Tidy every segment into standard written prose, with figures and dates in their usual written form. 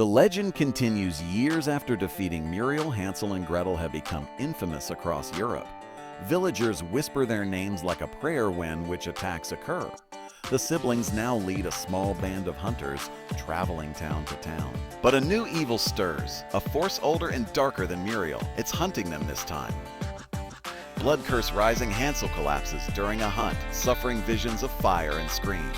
The legend continues years after defeating Muriel, Hansel, and Gretel have become infamous across Europe. Villagers whisper their names like a prayer when witch attacks occur. The siblings now lead a small band of hunters, traveling town to town. But a new evil stirs, a force older and darker than Muriel. It's hunting them this time. Blood curse rising, Hansel collapses during a hunt, suffering visions of fire and screams.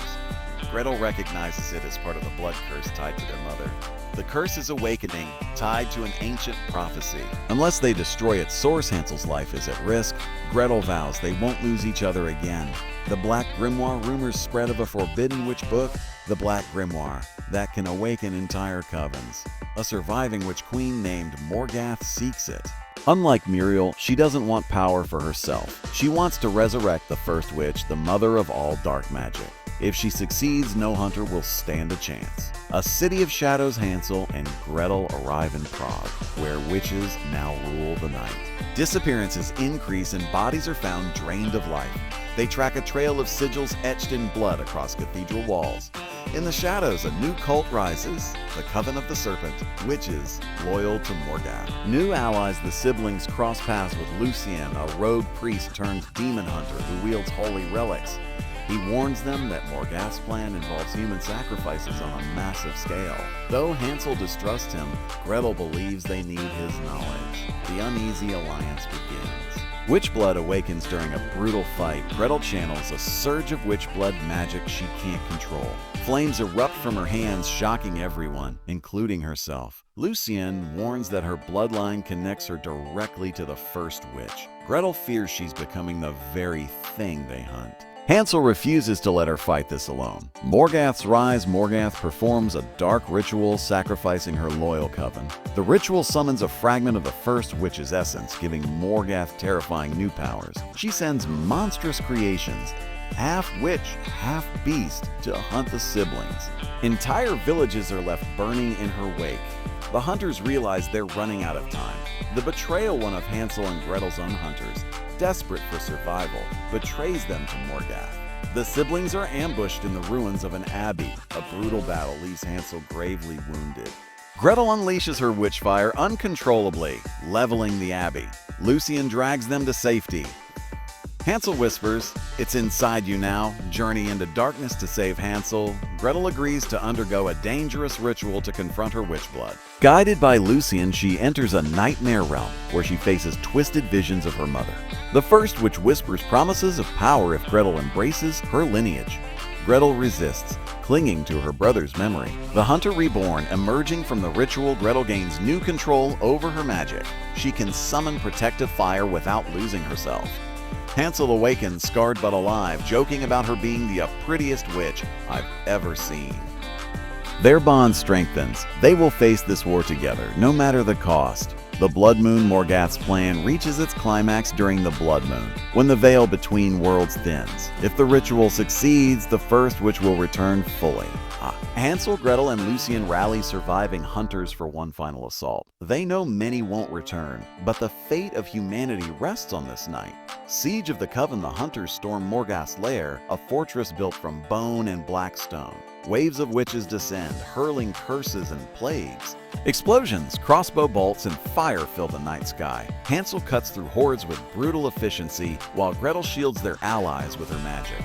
Gretel recognizes it as part of the blood curse tied to their mother. The curse is awakening, tied to an ancient prophecy. Unless they destroy its source, Hansel's life is at risk. Gretel vows they won't lose each other again. The Black Grimoire, rumors spread of a forbidden witch book, the Black Grimoire, that can awaken entire covens. A surviving witch queen named Morgath seeks it. Unlike Muriel, she doesn't want power for herself. She wants to resurrect the first witch, the mother of all dark magic. If she succeeds, no hunter will stand a chance. A city of shadows, Hansel and Gretel arrive in Prague, where witches now rule the night. Disappearances increase and bodies are found drained of life. They track a trail of sigils etched in blood across cathedral walls. In the shadows, a new cult rises, the Coven of the Serpent, witches loyal to Morgath. New allies, the siblings cross paths with Lucien, a rogue priest turned demon hunter who wields holy relics. He warns them that Morgath's plan involves human sacrifices on a massive scale. Though Hansel distrusts him, Gretel believes they need his knowledge. The uneasy alliance begins. Witch blood awakens during a brutal fight. Gretel channels a surge of witch blood magic she can't control. Flames erupt from her hands, shocking everyone, including herself. Lucien warns that her bloodline connects her directly to the first witch. Gretel fears she's becoming the very thing they hunt. Hansel refuses to let her fight this alone. Morgath's rise, Morgath performs a dark ritual, sacrificing her loyal coven. The ritual summons a fragment of the first witch's essence, giving Morgath terrifying new powers. She sends monstrous creations, half witch, half beast, to hunt the siblings. Entire villages are left burning in her wake. The hunters realize they're running out of time. The betrayal, one of Hansel and Gretel's own hunters, desperate for survival, betrays them to Morgath. The siblings are ambushed in the ruins of an abbey. A brutal battle leaves Hansel gravely wounded. Gretel unleashes her witch fire uncontrollably, leveling the abbey. Lucien drags them to safety. Hansel whispers, "It's inside you now." Journey into darkness to save Hansel. Gretel agrees to undergo a dangerous ritual to confront her witch blood. Guided by Lucien, she enters a nightmare realm where she faces twisted visions of her mother. The first witch whispers promises of power if Gretel embraces her lineage. Gretel resists, clinging to her brother's memory. The hunter reborn, emerging from the ritual, Gretel gains new control over her magic. She can summon protective fire without losing herself. Hansel awakens, scarred but alive, joking about her being the prettiest witch I've ever seen. Their bond strengthens. They will face this war together, no matter the cost. The Blood Moon, Morgath's plan, reaches its climax during the Blood Moon, when the veil between worlds thins. If the ritual succeeds, the first witch will return fully. Hansel, Gretel, and Lucien rally surviving hunters for one final assault. They know many won't return, but the fate of humanity rests on this night. Siege of the Coven, the hunters storm Morgath's lair, a fortress built from bone and black stone. Waves of witches descend, hurling curses and plagues. Explosions, crossbow bolts, and fire fill the night sky. Hansel cuts through hordes with brutal efficiency, while Gretel shields their allies with her magic.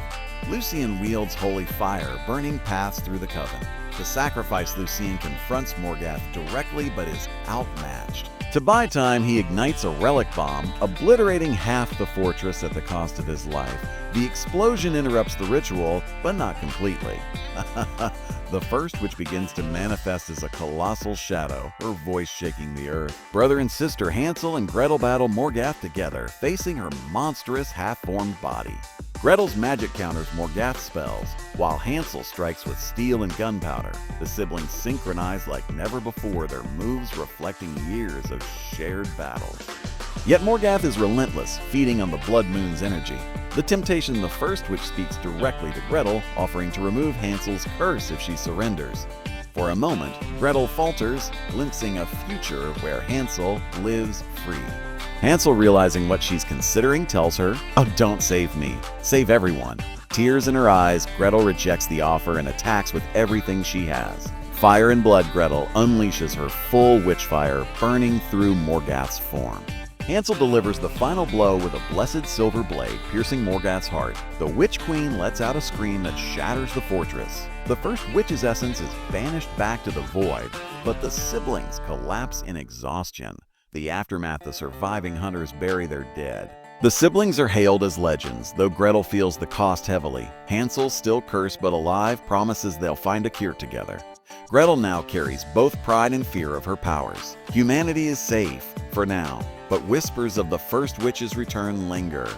Lucien wields holy fire, burning paths through the coven. To sacrifice, Lucien confronts Morgath directly but is outmatched. To buy time, he ignites a relic bomb, obliterating half the fortress at the cost of his life. The explosion interrupts the ritual, but not completely. The first witch begins to manifest as a colossal shadow, her voice shaking the earth. Brother and sister Hansel and Gretel battle Morgath together, facing her monstrous half-formed body. Gretel's magic counters Morgath's spells, while Hansel strikes with steel and gunpowder. The siblings synchronize like never before, their moves reflecting years of shared battles. Yet Morgath is relentless, feeding on the Blood Moon's energy. The temptation, the first witch speaks directly to Gretel, offering to remove Hansel's curse if she surrenders. For a moment, Gretel falters, glimpsing a future where Hansel lives free. Hansel, realizing what she's considering, tells her, "Oh, don't save me. Save everyone." Tears in her eyes, Gretel rejects the offer and attacks with everything she has. Fire and Blood Gretel unleashes her full witch fire, burning through Morgath's form. Hansel delivers the final blow with a blessed silver blade, piercing Morgath's heart. The Witch Queen lets out a scream that shatters the fortress. The first witch's essence is banished back to the void, but the siblings collapse in exhaustion. The aftermath, the surviving hunters bury their dead. The siblings are hailed as legends, though Gretel feels the cost heavily. Hansel, still cursed but alive, promises they'll find a cure together. Gretel now carries both pride and fear of her powers. Humanity is safe, for now, but whispers of the first witch's return linger.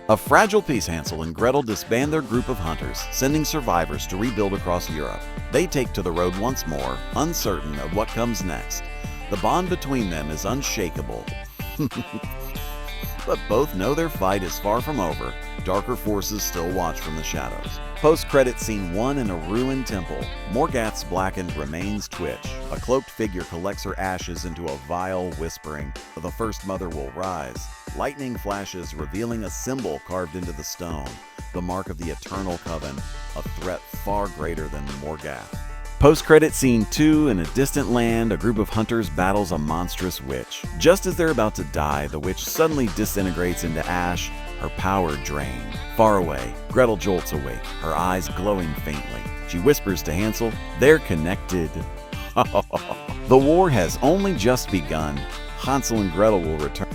A fragile piece, Hansel and Gretel disband their group of hunters, sending survivors to rebuild across Europe. They take to the road once more, uncertain of what comes next. The bond between them is unshakable. But both know their fight is far from over. Darker forces still watch from the shadows. Post-credit scene 1 in a ruined temple. Morgath's blackened remains twitch. A cloaked figure collects her ashes into a vial, whispering, "The first mother will rise." Lightning flashes, revealing a symbol carved into the stone, the mark of the Eternal Coven, a threat far greater than Morgath. Post-credit scene 2, in a distant land, a group of hunters battles a monstrous witch. Just as they're about to die, the witch suddenly disintegrates into ash, her power drained. Far away, Gretel jolts awake, her eyes glowing faintly. She whispers to Hansel, "They're connected." The war has only just begun. Hansel and Gretel will return.